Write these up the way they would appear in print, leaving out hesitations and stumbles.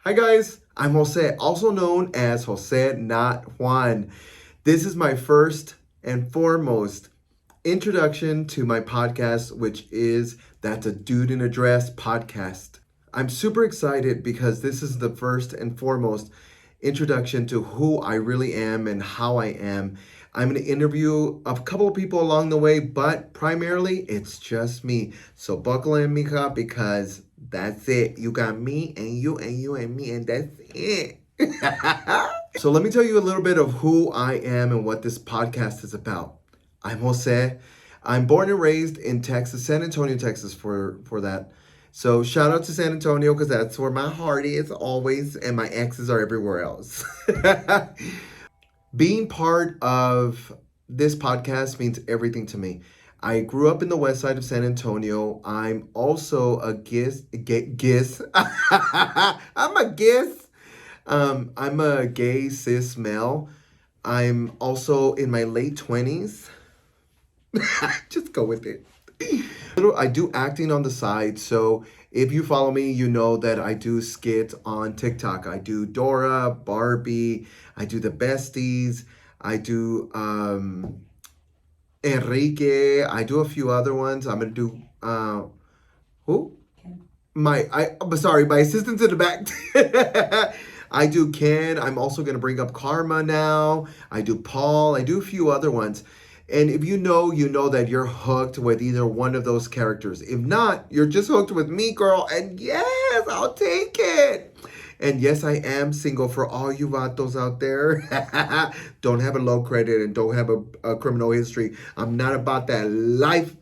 Hi guys, I'm Jose, also known as Jose Not Juan. This is my first and foremost introduction to my podcast, which is That's a Dude in a Dress podcast. I'm super excited because this is the first and foremost introduction to who I really am and how I am. I'm going to interview a couple of people along the way, but primarily it's just me. So buckle in, mija, because that's it. You got me and you and me, and that's it. So let me tell you a little bit of who I am and what this podcast is about. I'm Jose. I'm born and raised in Texas, San Antonio, Texas, for that. So shout out to San Antonio because that's where my heart is always, and my exes are everywhere else. Being part of this podcast means everything to me. I grew up in the west side of San Antonio. I'm also a gis. I'm a gis. I'm a gay cis male. I'm also in my late 20s. Just go with it. I do acting on the side, so if you follow me, you know that I do skits on TikTok. I do Dora, Barbie, I do the Besties, I do Enrique, I do a few other ones. I'm gonna do who? I'm sorry, my assistant's in the back. I do Ken. I'm also gonna bring up Karma now. I do Paul. I do a few other ones. And if you know that you're hooked with either one of those characters. If not, you're just hooked with me, girl. And yes, I'll take it. And yes, I am single for all you vatos out there. Don't have a low credit and don't have a criminal history. I'm not about that life.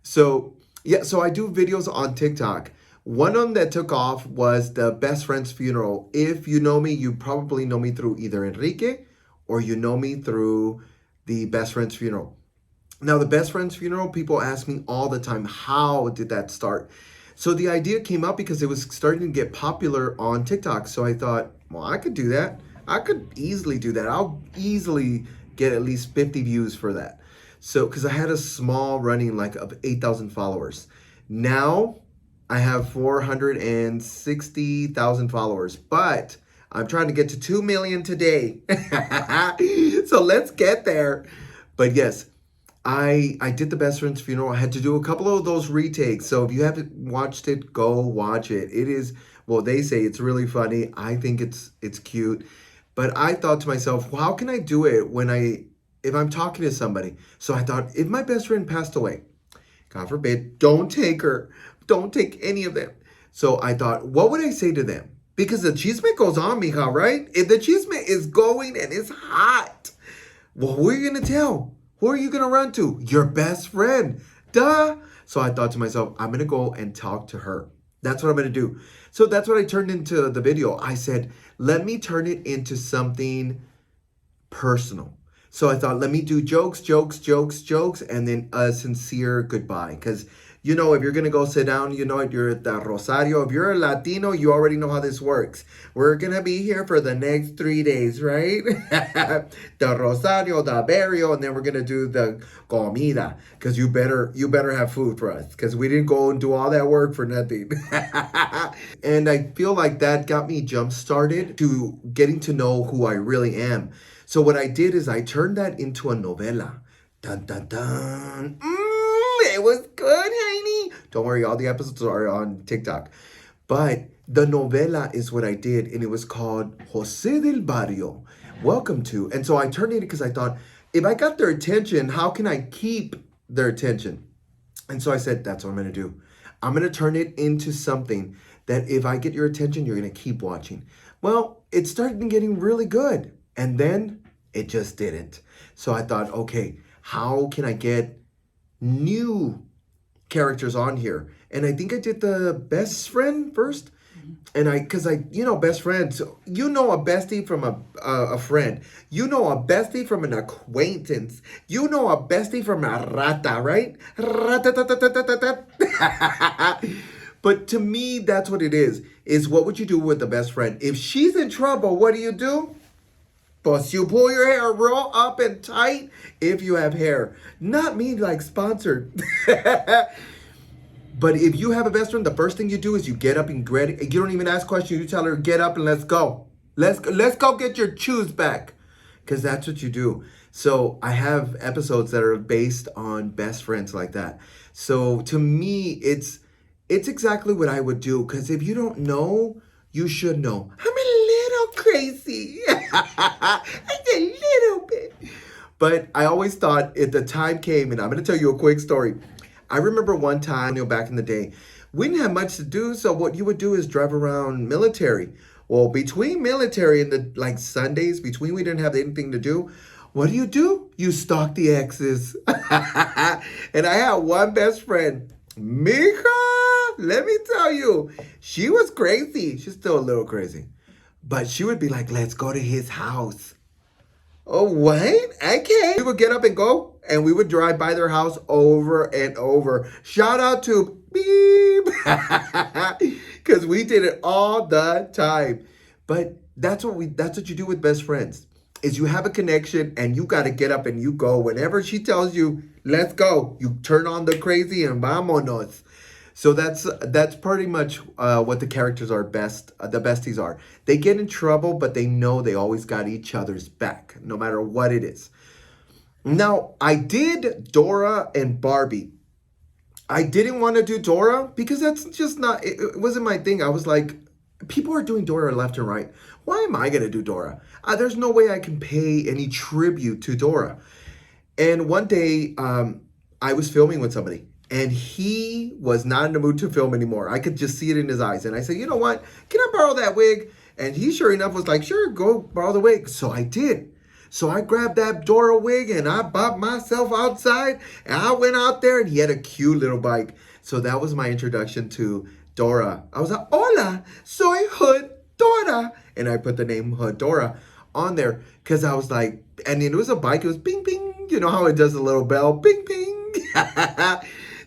So, yeah, so I do videos on TikTok. One of them that took off was the best friend's funeral. If you know me, you probably know me through either Enrique or you know me through the best friend's funeral. Now, the best friend's funeral, people ask me all the time, how did that start? So the idea came up because it was starting to get popular on TikTok. So I thought, well, I could do that. I could easily do that. I'll easily get at least 50 views for that. So, because I had a small running like of 8,000 followers. Now I have 460,000 followers, but I'm trying to get to 2 million today. So let's get there. But yes, I did the best friend's funeral. I had to do a couple of those retakes. So if you haven't watched it, go watch it. It is, well, they say it's really funny. I think it's cute. But I thought to myself, well, how can I do it if I'm talking to somebody? So I thought, if my best friend passed away, God forbid, don't take her. Don't take any of them. So I thought, what would I say to them? Because the chisme goes on, mija, right? If the chisme is going and it's hot, well, who are you going to tell? Who are you going to run to? Your best friend. Duh. So I thought to myself, I'm going to go and talk to her. That's what I'm going to do. So that's what I turned into the video. I said, let me turn it into something personal. So I thought, let me do jokes, and then a sincere goodbye. Because, you know, if you're going to go sit down, you know, you're at the Rosario. If you're a Latino, you already know how this works. We're going to be here for the next 3 days, right? The Rosario, the burial, and then we're going to do the comida. Because you better have food for us. Because we didn't go and do all that work for nothing. And I feel like that got me jump started to getting to know who I really am. So what I did is I turned that into a novela. Dun, dun, dun. It was good, honey. Don't worry, all the episodes are on TikTok. But the novela is what I did, and it was called Jose del Barrio. Welcome to. And so I turned it because I thought, if I got their attention, how can I keep their attention? And so I said, that's what I'm going to do. I'm going to turn it into something that if I get your attention, you're going to keep watching. Well, it started getting really good. And then it just didn't. So I thought, okay, how can I get new characters on here? And I think I did the best friend first. And best friends, you know, a bestie from a friend. You know, a bestie from an acquaintance. You know, a bestie from a rata, right? But to me, that's what it is what would you do with the best friend? If she's in trouble, what do? But you pull your hair real up and tight if you have hair. Not me, like sponsored. But if you have a best friend, the first thing you do is you get up and ready. You don't even ask questions. You tell her, get up and let's go. Let's go get your shoes back. Because that's what you do. So I have episodes that are based on best friends like that. So to me, it's exactly what I would do. Because if you don't know, you should know. I'm a little crazy. Just a little bit. But I always thought if the time came, and I'm going to tell you a quick story. I remember one time, back in the day, we didn't have much to do. So what you would do is drive around military. Well, between military and the like Sundays, between we didn't have anything to do, what do? You stalk the exes. And I had one best friend, Mika. Let me tell you, she was crazy. She's still a little crazy. But she would be like, let's go to his house. Oh, what? Okay. We would get up and go, and we would drive by their house over and over. Shout out to Beep. Because we did it all the time. But that's what you do with best friends. Is you have a connection and you got to get up and you go. Whenever she tells you, let's go, you turn on the crazy and vamonos. So that's pretty much what the characters are the besties are. They get in trouble, but they know they always got each other's back, no matter what it is. Now, I did Dora and Barbie. I didn't want to do Dora because that's just not, it wasn't my thing. I was like, people are doing Dora left and right. Why am I going to do Dora? There's no way I can pay any tribute to Dora. And one day, I was filming with somebody. And he was not in the mood to film anymore. I could just see it in his eyes. And I said, you know what? Can I borrow that wig? And he, sure enough, was like, sure, go borrow the wig. So I did. So I grabbed that Dora wig and I bopped myself outside. And I went out there and he had a cute little bike. So that was my introduction to Dora. I was like, hola, soy Hood Dora. And I put the name Hood Dora on there because I was like, and it was a bike. It was bing, bing. You know how it does a little bell? Bing, bing.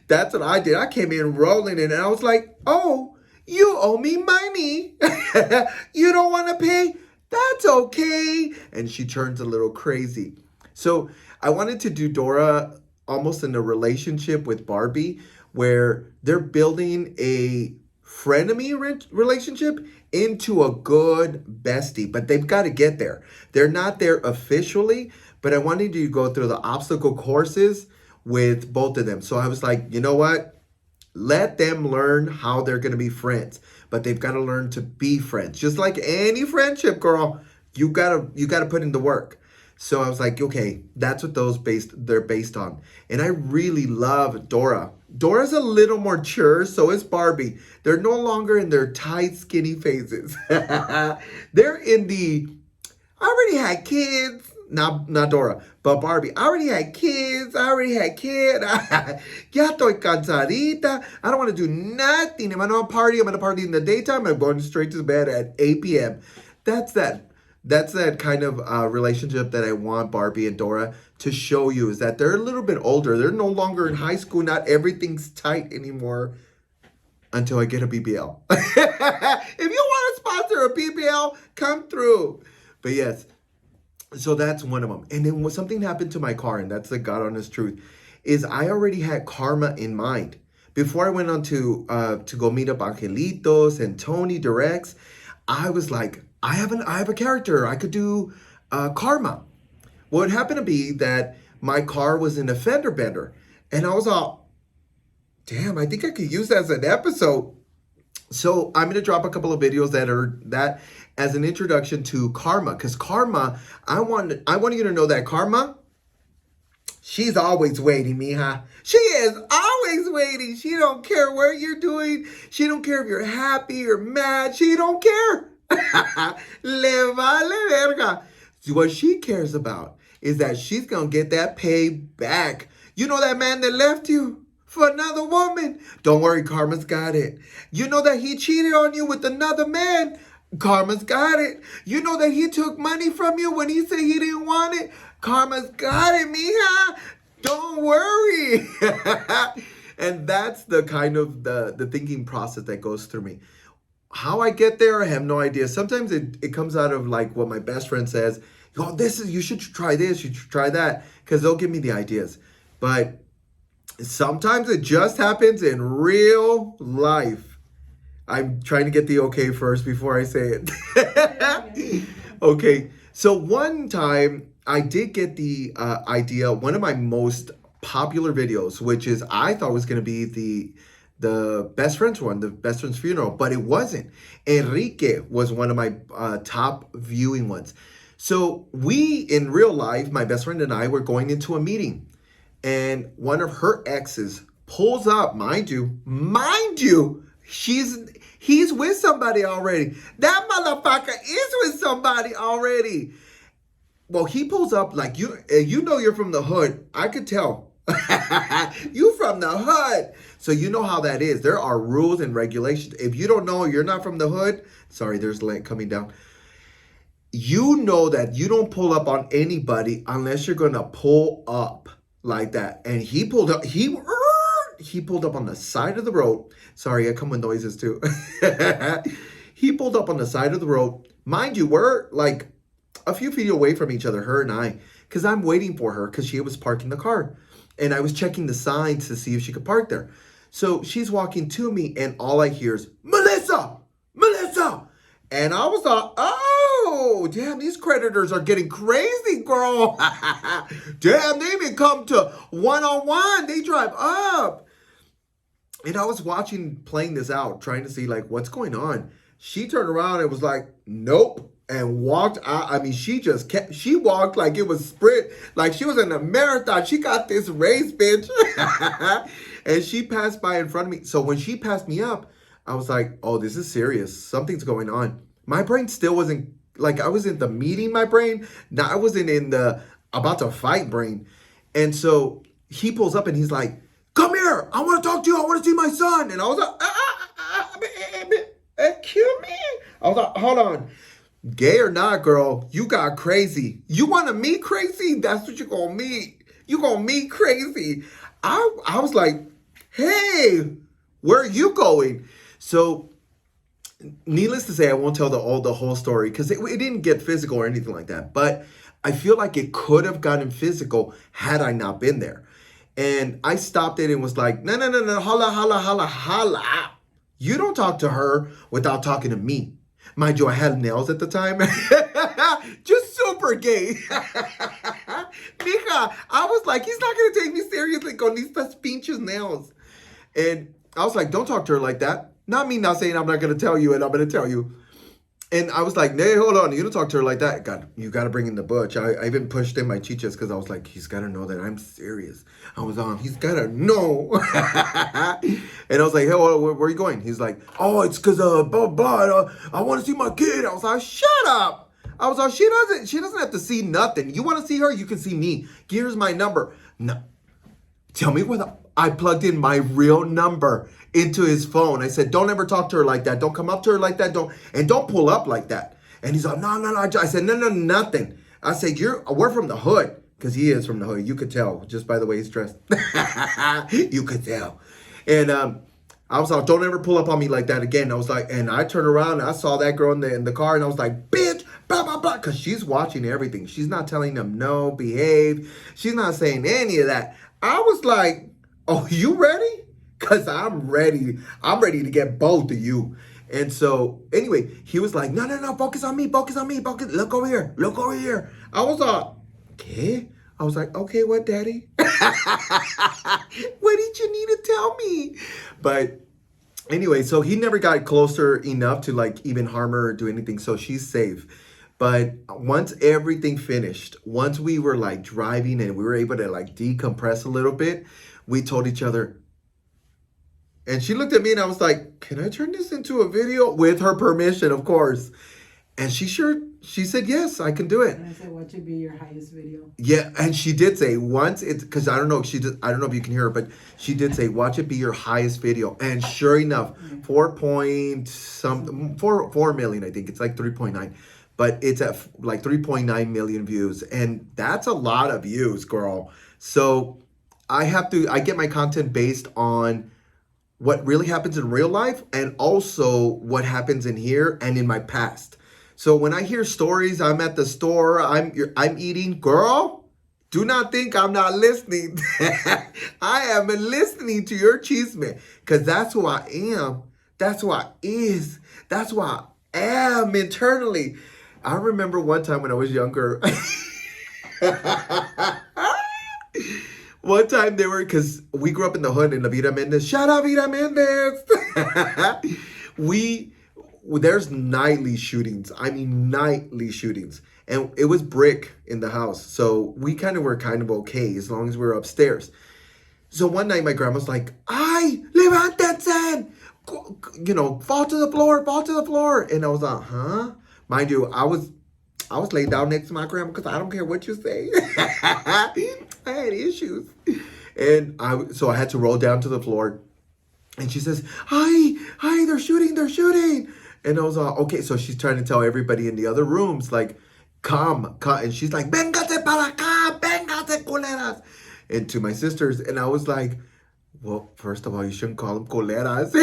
That's what I did. I came in rolling and I was like, oh, you owe me money. You don't want to pay? That's okay. And she turns a little crazy. So I wanted to do Dora almost in a relationship with Barbie where they're building a frenemy relationship into a good bestie. But they've got to get there. They're not there officially, but I wanted you to go through the obstacle courses with both of them. So I was like, you know what? Let them learn how they're going to be friends, but they've got to learn to be friends. Just like any friendship, girl, you got to put in the work. So I was like, okay, that's what they're based on. And I really love Dora. Dora's a little more mature, so is Barbie. They're no longer in their tight, skinny phases. They're in the, I already had kids. Not Dora, but Barbie. I already had kids. Ya estoy cansadita. I don't want to do nothing. If I don't party, I'm going to party in the daytime. I'm going straight to bed at 8 p.m. That's that kind of relationship that I want Barbie and Dora to show you, is that they're a little bit older. They're no longer in high school. Not everything's tight anymore until I get a BBL. If you want to sponsor a BBL, come through. But yes. So that's one of them. And then when something happened to my car, and that's the God honest truth, is I already had karma in mind. Before I went on to go meet up Angelitos and Tony Directs, I was like, I have a character. I could do karma. Well, it happened to be that my car was in a fender bender. And I was all, damn, I think I could use that as an episode. So I'm going to drop a couple of videos that are that as an introduction to karma. Because karma, I want you to know that karma, she's always waiting, mija. She is always waiting. She don't care what you're doing. She don't care if you're happy or mad. She don't care. Le vale verga. What she cares about is that she's going to get that pay back. You know that man that left you for another woman? Don't worry, karma's got it. You know that he cheated on you with another man? Karma's got it. You know that he took money from you when he said he didn't want it? Karma's got it, mija. Don't worry. And that's the kind of the thinking process that goes through me. How I get there, I have no idea. Sometimes it comes out of like what my best friend says. Oh, you should try this, you should try that. Because they'll give me the ideas. But Sometimes it just happens in real life. I'm trying to get the okay first before I say it. Okay, so one time I did get the idea. One of my most popular videos, which is I thought was going to be the best friend's one, the best friend's funeral, but it wasn't. Enrique was one of my top viewing ones. So we, in real life, my best friend and I were going into a meeting, and one of her exes pulls up, mind you, he's with somebody already. That motherfucker is with somebody already. Well, he pulls up like you know you're from the hood. I could tell. You from the hood. So you know how that is. There are rules and regulations. If you don't know, you're not from the hood. Sorry, there's light coming down. You know that you don't pull up on anybody unless you're gonna pull up like that. And he pulled up. He pulled up on the side of the road. Sorry, I come with noises too. He pulled up on the side of the road. Mind you, we're like a few feet away from each other, her and I, because I'm waiting for her because she was parking the car. And I was checking the signs to see if she could park there. So she's walking to me, and all I hear is, Melissa! Melissa! And I was like, oh, damn, these creditors are getting crazy, girl. Damn, they even come to one-on-one. They drive up. And I was playing this out, trying to see, like, what's going on. She turned around and was like, nope. And walked out. I mean, she walked like it was sprint, like she was in a marathon. She got this race, bitch. And she passed by in front of me. So when she passed me up, I was like, oh, this is serious. Something's going on. My brain still wasn't, like, I was in the meeting, my brain. Now I wasn't in the about to fight brain. And so he pulls up and he's like, come here. I want to talk to you. I want to see my son. And I was like, excuse me. I was like, hold on. Gay or not, girl, you got crazy. You want to meet crazy? That's what you're going to meet. You're going to meet crazy. I was like, hey, where are you going? So, needless to say, I won't tell the whole story because it didn't get physical or anything like that. But I feel like it could have gotten physical had I not been there. And I stopped it and was like, no, holla, holla, holla, holla. You don't talk to her without talking to me. Mind you, I had nails at the time. Just super gay. Mija, I was like, he's not going to take me seriously con these pinches nails. And I was like, don't talk to her like that. Not me not saying I'm not going to tell you and I'm going to tell you. And I was like, hey, hold on. You don't talk to her like that. God, you got to bring in the butch. I even pushed in my chichas because I was like, he's got to know that I'm serious. I was on, he's got to know. And I was like, hey, where are you going? He's like, oh, it's because, blah, blah, I want to see my kid. I was like, shut up. I was like, she doesn't have to see nothing. You want to see her? You can see me. Here's my number. No. Tell me whether I plugged in my real number into his phone. I said, don't ever talk to her like that. Don't come up to her like that. Don't pull up like that. And he's like, no. I said, no, nothing. I said, we're from the hood. Because he is from the hood. You could tell just by the way he's dressed. You could tell. And I was like, don't ever pull up on me like that again. I was like, and I turned around and I saw that girl in the car and I was like, bitch, blah, blah, blah. Because she's watching everything. She's not telling them no, behave. She's not saying any of that. I was like, oh, you ready? Because I'm ready. I'm ready to get both of you. And so, anyway, he was like, no, focus on me. Look over here. I was like, okay. I was like, okay, what, daddy? What did you need to tell me? But anyway, so he never got closer enough to like even harm her or do anything. So she's safe. But once everything finished, once we were like driving and we were able to like decompress a little bit, we told each other. And she looked at me and I was like, can I turn this into a video? With her permission, of course. And she said, yes, I can do it. And I said, what should be your highest video? Yeah, and she did say once because I don't know if you can hear her, but she did say, watch it be your highest video. And sure enough, 4 million, I think. It's like 3.9. But it's at like 3.9 million views. And that's a lot of views, girl. So I get my content based on what really happens in real life and also what happens in here and in my past. So when I hear stories, I'm at the store, I'm eating, girl, Do not think I'm not listening. I am listening to your chisme because that's who I am. That's who I is. That's who I am internally. I remember one time when I was younger. One time they were, because we grew up in the hood in La Vida Mendez. Shout out Vida Mendez. There's nightly shootings. I mean, nightly shootings. And it was brick in the house. So we were kind of okay as long as we were upstairs. So one night my grandma's like, ay, levántense. You know, fall to the floor, fall to the floor. And I was like, huh? Mind you, I was laid down next to my grandma because I don't care what you say. I had issues. And so I had to roll down to the floor. And she says, hi, they're shooting. And I was like, okay. So she's trying to tell everybody in the other rooms, like, come. And she's like, véngase para acá, véngase culeras. And to my sisters. And I was like, well, first of all, you shouldn't call them culeras.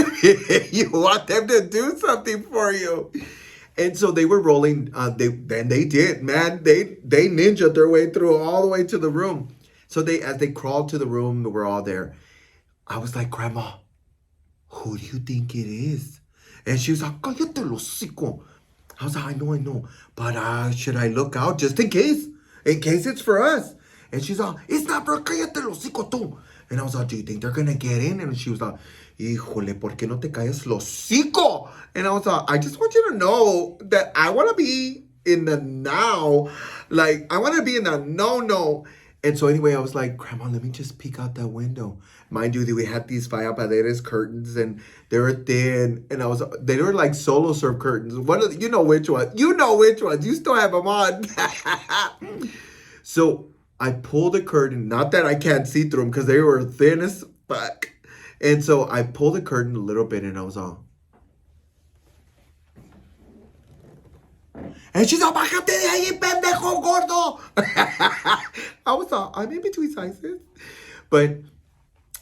You want them to do something for you. And so they were rolling. They did, man. They ninja'd their way through all the way to the room. So as they crawled to the room, we're all there. I was like, Grandma, who do you think it is? And she was like, cállate el hocico. I was like, I know. But should I look out just in case? In case it's for us. And she's like, it's not for cállate el hocico tú. And I was like, do you think they're going to get in? And she was like, híjole, ¿por qué no te callas el hocico? And I was like, I just want you to know that I want to be in the now. Like, I want to be in the no. And so anyway, I was like, Grandma, let me just peek out that window. Mind you, we had these Falla Paredes curtains and they were thin. And they were like solo serve curtains. You know which one. You still have them on. So I pulled the curtain. Not that I can't see through them because they were thin as fuck. And so I pulled the curtain a little bit and I was all. And she's like, bájate de ahí, pendejo gordo. I was all, I'm in between sizes. But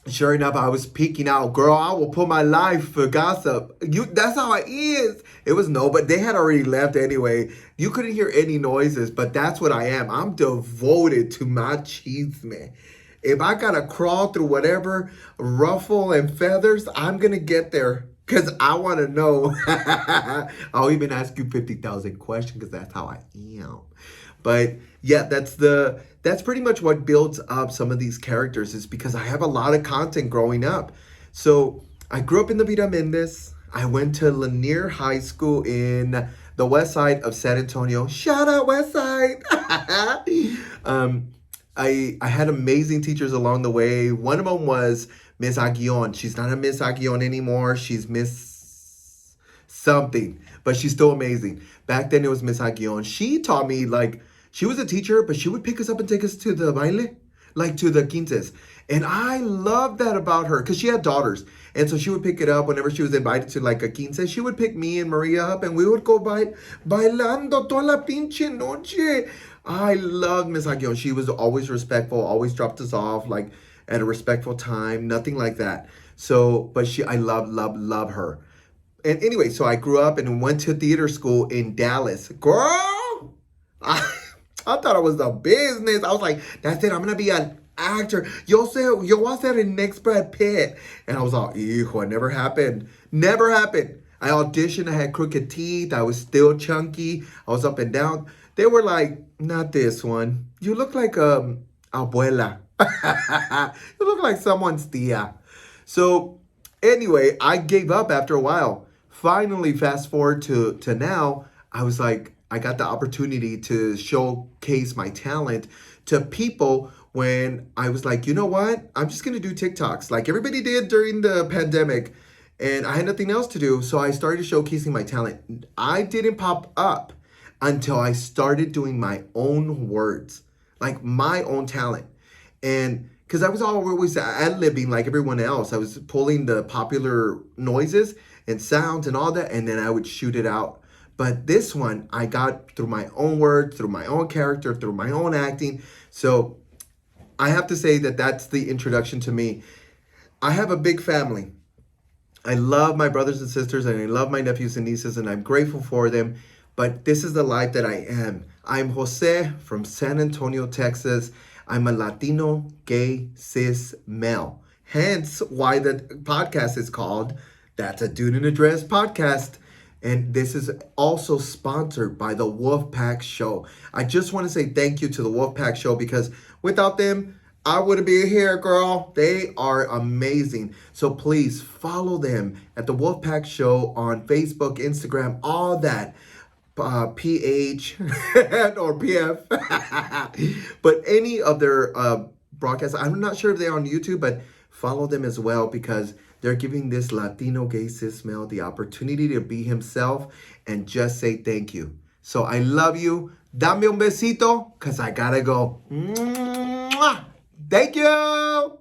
sure enough, I was peeking out. Girl, I will put my life for gossip. That's how I is. It was but they had already left anyway. You couldn't hear any noises, but that's what I am. I'm devoted to my chisme. If I gotta crawl through whatever ruffle and feathers, I'm gonna get there. Because I want to know. I'll even ask you 50,000 questions because that's how I am. But yeah, that's pretty much what builds up some of these characters is because I have a lot of content growing up. So I grew up in the Vida Mendez. I went to Lanier High School in the west side of San Antonio. Shout out west side. I had amazing teachers along the way. One of them was Miss Aguillon. She's not a Miss Aguillon anymore. She's Miss something, but she's still amazing. Back then it was Miss Aguillon. She taught me, like, she was a teacher, but she would pick us up and take us to the baile, like to the quinces. And I love that about her because she had daughters. And so she would pick it up whenever she was invited to like a quince. She would pick me and Maria up and we would go bailando toda la pinche noche. I love Miss Aguillon. She was always respectful, always dropped us off like at a respectful time, nothing like that. So, but I love her. And anyway, so I grew up and went to theater school in Dallas. Girl, I thought it was the business. I was like, that's it. I'm going to be an actor. Yo voy a ser the next Brad Pitt. And I was like, hijo, it never happened. Never happened. I auditioned. I had crooked teeth. I was still chunky. I was up and down. They were like, not this one. You look like abuela. You look like someone's tia. So anyway, I gave up after a while. Finally, fast forward to now, I was like, I got the opportunity to showcase my talent to people when I was like, you know what? I'm just going to do TikToks like everybody did during the pandemic. And I had nothing else to do. So I started showcasing my talent. I didn't pop up until I started doing my own words, like my own talent. And because I was always ad-libbing like everyone else. I was pulling the popular noises and sounds and all that, and then I would shoot it out. But this one, I got through my own words, through my own character, through my own acting. So I have to say that that's the introduction to me. I have a big family. I love my brothers and sisters, and I love my nephews and nieces, and I'm grateful for them. But this is the life that I am. I'm Jose from San Antonio, Texas. I'm a Latino, gay, cis, male. Hence why the podcast is called That's a Dude in a Dress Podcast. And this is also sponsored by the Wolfpack Show. I just want to say thank you to the Wolfpack Show because without them, I wouldn't be here, girl. They are amazing. So please follow them at the Wolfpack Show on Facebook, Instagram, all that. PH or PF. But any of their broadcasts, I'm not sure if they're on YouTube, but follow them as well because they're giving this Latino gay cis male the opportunity to be himself and just say thank you. So I love you. Dame un besito because I gotta go. Mwah! Thank you.